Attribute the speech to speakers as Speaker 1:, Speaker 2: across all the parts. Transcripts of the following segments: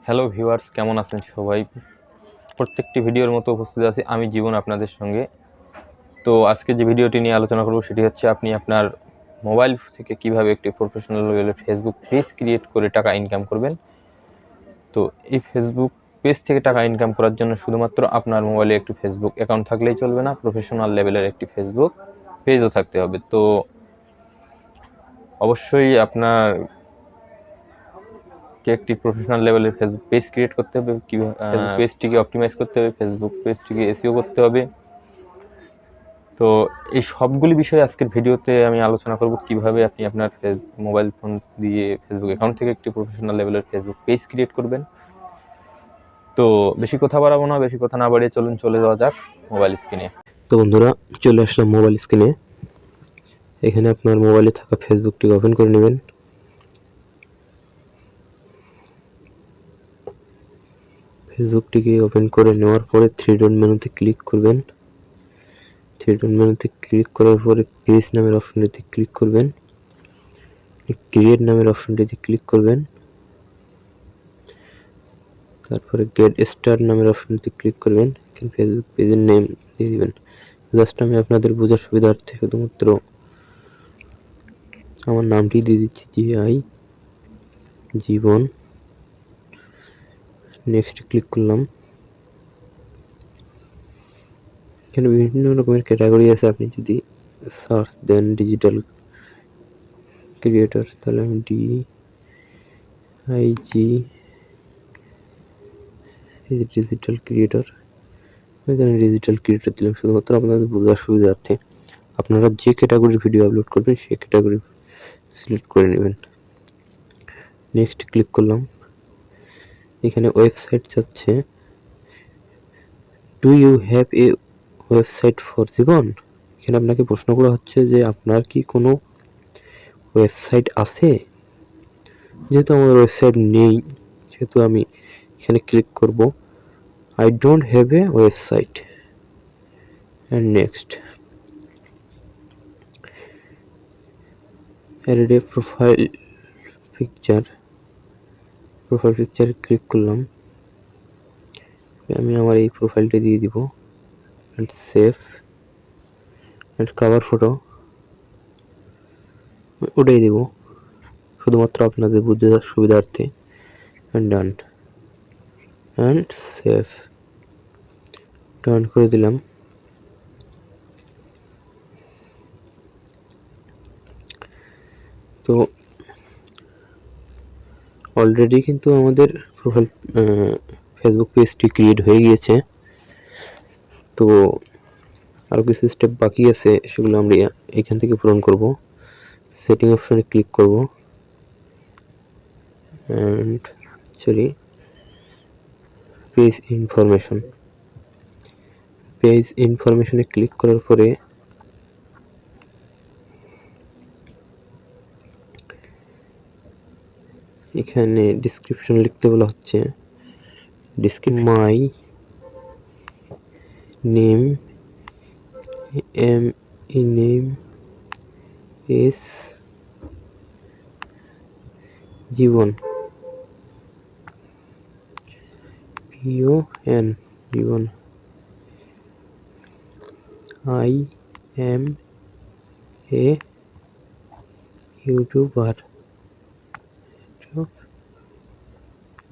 Speaker 1: Hello viewers, কেমন আছেন সবাই? প্রত্যেকটি ভিডিওর মতো উপস্থিত আছি আমি জীবন আপনাদের সঙ্গে। তো আজকে যে ভিডিওটি নিয়ে আলোচনা করব সেটি হচ্ছে আপনি আপনার মোবাইল থেকে কিভাবে একটি প্রফেশনাল লেভেলের ফেসবুক পেজ ক্রিয়েট করে টাকা ইনকাম করবেন। তো এই ফেসবুক পেজ থেকে টাকা ইনকাম করার জন্য শুধুমাত্র আপনার মোবাইলে একটি ফেসবুক অ্যাকাউন্ট থাকলেই চলবে না, প্রফেশনাল লেভেলের একটি ফেসবুক পেজও থাকতে হবে। তো অবশ্যই আপনার একটি প্রফেশনাল লেভেলের ফেসবুক পেজ ক্রিয়েট করতে হবে, কিভাবে ফেসবুক পেজটিকে অপটিমাইজ করতে হবে, ফেসবুক পেজটিকে এসইও করতে হবে। তো এই সবগুলি বিষয়ে আজকের ভিডিওতে আমি আলোচনা করব কিভাবে আপনি আপনার মোবাইল ফোন দিয়ে ফেসবুক অ্যাকাউন্ট থেকে একটি প্রফেশনাল লেভেলের ফেসবুক পেজ ক্রিয়েট করবেন। তো বেশি কথা বাড়াবো না, বেশি কথা না বাড়িয়ে চলে যাওয়া যাক মোবাইল স্ক্রিনে।
Speaker 2: তো বন্ধুরা, চলে আসলাম মোবাইল স্ক্রিনে। এখানে আপনার মোবাইলে থাকা ফেসবুকটি ওপেন করে নেবেন। ফেসবুকটিকে ওপেন করে নেওয়ার পরে থ্রি ডট মেনুতে ক্লিক করবেন। থ্রি ডট মেনুতে ক্লিক করার পরে পেজ নামের অপশনটিতে ক্লিক করবেন। ক্রিয়েট নামের অপশনটিতে ক্লিক করবেন। তারপরে গেট স্টার্ট নামের অপশনটিতে ক্লিক করবেন। এখানে ফেসবুক পেজের নেম দিয়ে দিবেন। জাস্ট আমি আপনাদের বোঝার সুবিধার্থে শুধুমাত্র আমার নামটি দিয়ে দিচ্ছি, জীবন। নেক্সট ক্লিক করলাম। এখানে বিভিন্ন রকমের ক্যাটাগরি আছে। আপনি যদি সার্চ দেন ডিজিটাল ক্রিয়েটর, তাহলে আমি ডিজিটাল ক্রিয়েটর, এখানে ডিজিটাল ক্রিয়েটর দিলাম শুধুমাত্র আপনাদের বোঝার সুবিধার্থে। আপনারা যে ক্যাটাগরির ভিডিও আপলোড করবেন সেই ক্যাটাগরি সিলেক্ট করে নেবেন। নেক্সট ক্লিক করলাম। এখানে ওয়েবসাইট চাচ্ছে। Do you have a website for জীবন? এখানে আপনাকে প্রশ্ন করা হচ্ছে যে আপনার কি কোনো ওয়েবসাইট আছে। যেহেতু আমার ওয়েবসাইট নেই, সেহেতু আমি এখানে ক্লিক করব I don't have a website and next add a profile picture click করলাম। আমি আমার এই প্রোফাইলটা দিয়ে দিব and save and cover photo ওটাই দেব শুধুমাত্র আপনাদের বুঝার সুবিধার্থে and done and save ডান করে দিলাম। তো অলরেডি কিন্তু আমাদের প্রোফাইল ফেসবুক পেজটি ক্রিয়েট হয়ে গিয়েছে। তো আরও কিছু স্টেপ বাকি আছে, সেগুলো আমরা এখান থেকে পূরণ করব। সেটিং অপশনে ক্লিক করব অ্যান্ড পেজ ইনফরমেশনে ক্লিক করার পরে এখানে ডিসক্রিপশন লিখতে বলা হচ্ছে। My name is Jibon, PON Jibon. I am a YouTuber,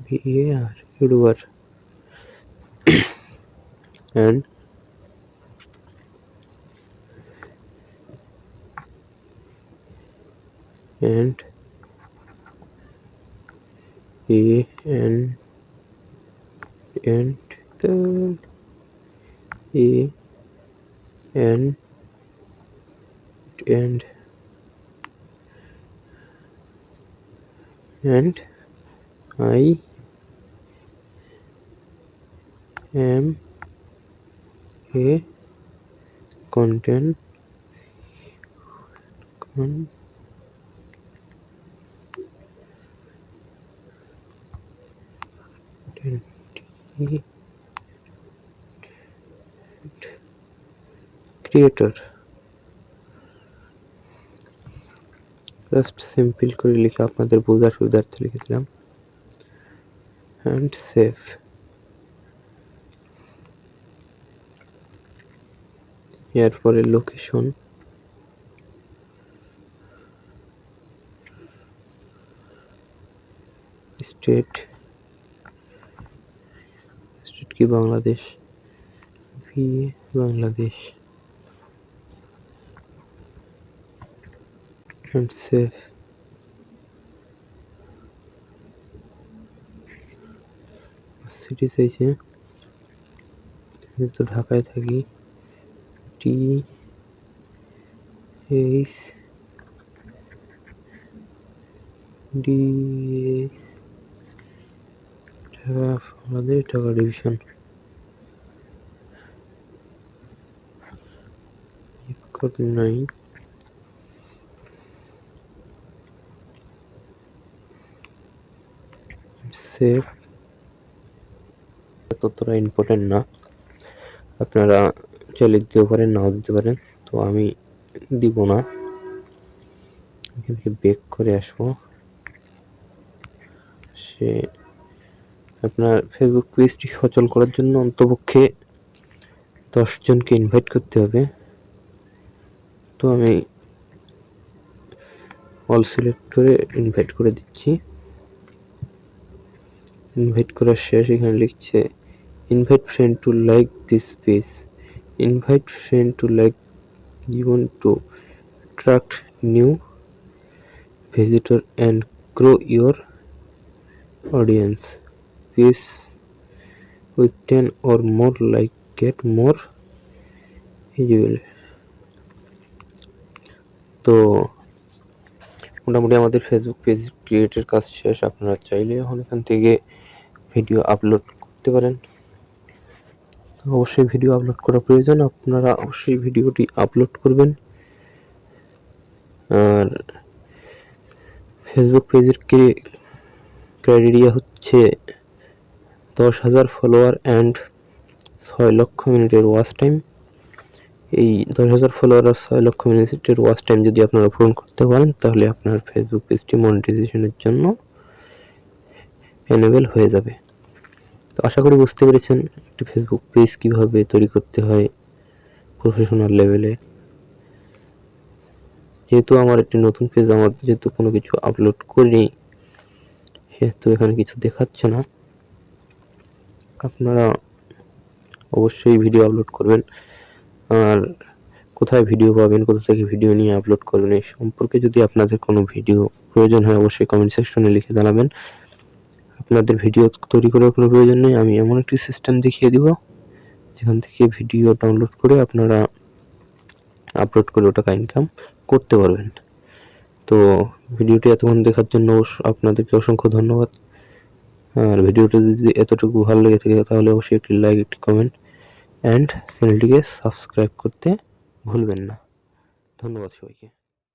Speaker 2: YouTuber and A and the A and I am a content creator. Just simple করে লিখে আপনাদের বোঝার সুবিধার্থে লিখেছিলাম অ্যান্ড সেভ। এরপরে লোকেশন, স্টেট কি Bangladesh, Bangladesh, and save. City চাইছে, তো ঢাকায় থাকি, T H D H Dhaka, Bangladesh, Dhaka division. নাই, সেভ। ততটা ইম্পর্টেন্ট না, আপনারা চাইলে দিতেও পারেন, নাও দিতে পারেন, তো আমি দিব না। এখান থেকে বেক করে আসবো। সে আপনার ফেসবুক পেজটি সচল করার জন্য অন্তপক্ষে 10 জনকে ইনভাইট করতে হবে। তো আমি অল সিলেক্ট করে ইনভাইট করে দিচ্ছি। ইনভাইট করার শেষ, এখানে লিখছে invite friend to like this page, invite friend to like, you want to attract new visitor and grow your audience. Page with 10 or more like get more visible. তো মোটামুটি আমাদের ফেসবুক পেজ ক্রিয়েটের কাজ শেষ। আপনারা চাইলে এখন এখান থেকে ভিডিও আপলোড করতে পারেন। তো অবশ্যই ভিডিও আপলোড করা প্রয়োজন, আপনারা অবশ্যই ভিডিওটি আপলোড করবেন। আর ফেসবুক পেজের ক্রাইটেরিয়া হচ্ছে 10,000 ফলোয়ার অ্যান্ড 6 লক্ষ মিনিটের ওয়াচ টাইম। এই 10,000 ফলোয়ার আর 6 লক্ষ মিনিটের ওয়াচ টাইম যদি আপনারা পূরণ করতে পারেন, তাহলে আপনার ফেসবুক পেজটি মনিটাইজেশনের জন্য এনেবল হয়ে যাবে। তো আশা করি বুঝতে পেরেছেন একটি ফেসবুক পেজ কীভাবে তৈরি করতে হয় প্রফেশনাল লেভেলে। যেহেতু আমার একটি নতুন পেজ, আমার যেহেতু কোনো কিছু আপলোড করিনি, সেহেতু এখানে কিছু দেখাচ্ছে না। আপনারা অবশ্যই ভিডিও আপলোড করবেন, আর কোথায় ভিডিও পাবেন, কোথা থেকে ভিডিও নিয়ে আপলোড করবেন, এই সম্পর্কে যদি আপনাদের কোনো ভিডিও প্রয়োজন হয় অবশ্যই কমেন্ট সেকশনে লিখে জানাবেন। আপনাদের ভিডিও তৈরি করার কোনো প্রয়োজন নেই, আমি এমন একটি সিস্টেম দেখিয়ে দিব যেখান থেকে ভিডিও ডাউনলোড করে আপনারা আপলোড করে টাকা ইনকাম করতে পারবেন। তো ভিডিওটি এতক্ষণ দেখার জন্য আপনাদেরকে অসংখ্য ধন্যবাদ। আর ভিডিওটি যদি এতটুকু ভালো লেগে থাকে তাহলে অবশ্যই একটি লাইক, একটি কমেন্ট অ্যান্ড চ্যানেলটিকে সাবস্ক্রাইব করতে ভুলবেন না। ধন্যবাদ সবাইকে।